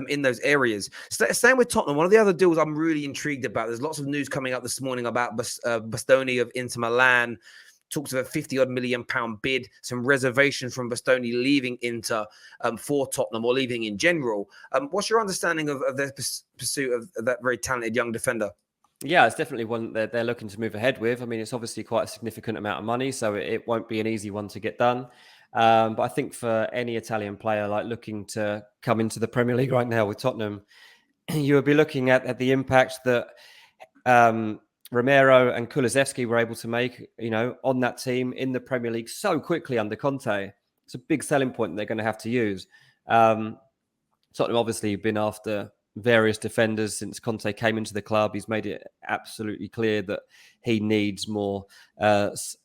in those areas. Staying with Tottenham, one of the other deals I'm really intrigued about, there's lots of news coming up this morning about Bastoni of Inter Milan. Talks of a 50-odd million pound bid, some reservations from Bastoni leaving Inter for Tottenham or leaving in general. What's your understanding of their pursuit of that very talented young defender? Yeah, it's definitely one that they're looking to move ahead with. I mean, it's obviously quite a significant amount of money, so it won't be an easy one to get done. But I think for any Italian player like looking to come into the Premier League right now with Tottenham, you would be looking at the impact that Romero and Kulusevski were able to make, on that team in the Premier League so quickly under Conte. It's a big selling point they're going to have to use. Tottenham obviously have been after various defenders since Conte came into the club. He's made it absolutely clear that he needs more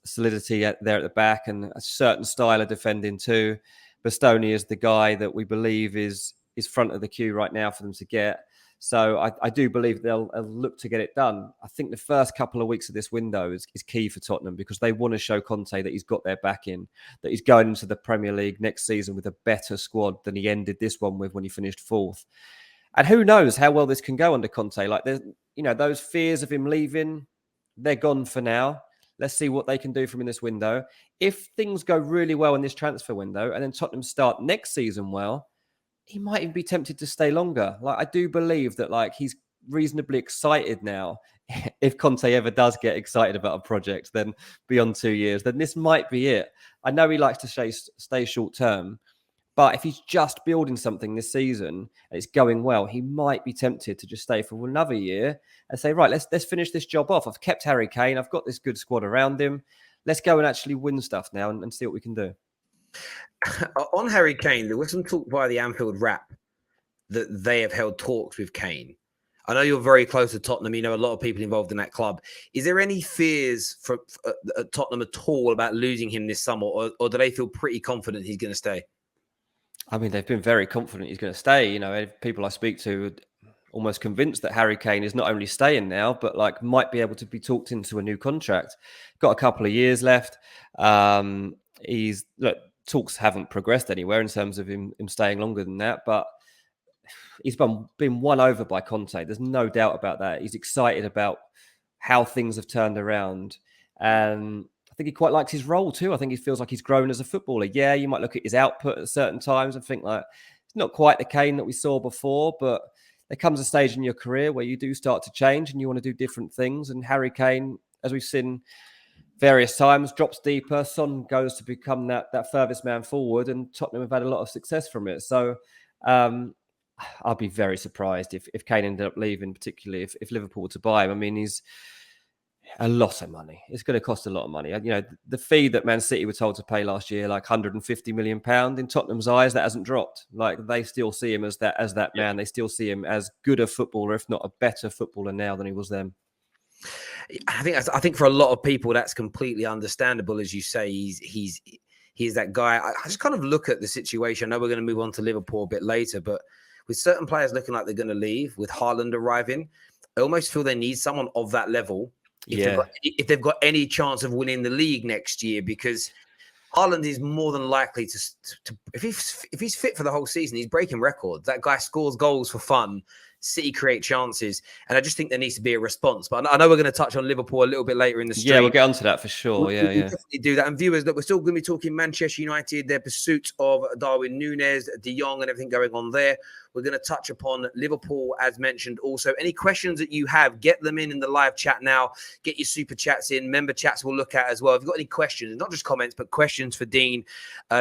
solidity there at the back and a certain style of defending too. Bastoni is the guy that we believe is front of the queue right now for them to get. So I do believe they'll look to get it done. I think the first couple of weeks of this window is key for Tottenham because they want to show Conte that he's got their back in, that he's going into the Premier League next season with a better squad than he ended this one with when he finished fourth. And who knows how well this can go under Conte. Like, there's, those fears of him leaving, they're gone for now. Let's see what they can do from in this window. If things go really well in this transfer window and then Tottenham start next season well, he might even be tempted to stay longer. Like, I do believe that he's reasonably excited now. If Conte ever does get excited about a project, then beyond 2 years, then this might be it. I know he likes to stay short term, but if he's just building something this season and it's going well, he might be tempted to just stay for another year and say, right, let's finish this job off. I've kept Harry Kane. I've got this good squad around him. Let's go and actually win stuff now and see what we can do. On Harry Kane, there was some talk by the Anfield Wrap that they have held talks with Kane. I know you're very close to Tottenham. You know a lot of people involved in that club. Is there any fears for Tottenham at all about losing him this summer, or do they feel pretty confident he's going to stay? I mean, they've been very confident he's going to stay. People I speak to are almost convinced that Harry Kane is not only staying now, but might be able to be talked into a new contract. Got a couple of years left. Talks haven't progressed anywhere in terms of him staying longer than that, but he's been won over by Conte. There's no doubt about that. He's excited about how things have turned around. And I think he quite likes his role too. I think he feels like he's grown as a footballer. Yeah, you might look at his output at certain times and think it's not quite the Kane that we saw before, but there comes a stage in your career where you do start to change and you want to do different things. And Harry Kane, as we've seen various times, drops deeper. Son goes to become that furthest man forward, and Tottenham have had a lot of success from it. So I'll be very surprised if Kane ended up leaving, particularly if Liverpool were to buy him. I mean, he's a lot of money. It's going to cost a lot of money. The fee that Man City were told to pay last year, £150 million, in Tottenham's eyes, that hasn't dropped. They still see him as that man. They still see him as good a footballer, if not a better footballer now than he was then. I think for a lot of people that's completely understandable. As you say, he's that guy. I just kind of look at the situation. I know we're going to move on to Liverpool a bit later, but with certain players looking like they're going to leave, with Haaland arriving, I almost feel they need someone of that level if they've got any chance of winning the league next year, because Haaland is more than likely to if he's fit for the whole season, he's breaking records. That guy scores goals for fun. City create chances, and I just think there needs to be a response. But I know we're going to touch on Liverpool a little bit later in the stream. Yeah, we'll get onto that for sure. We'll definitely do that. And viewers, look, we're still going to be talking Manchester United, their pursuit of Darwin Núñez, De Jong, and everything going on there. We're going to touch upon Liverpool, as mentioned. Also, any questions that you have, get them in the live chat now. Get your super chats in. Member chats we'll look at as well. If you've got any questions, not just comments, but questions for Dean,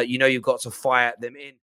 you've got to fire them in.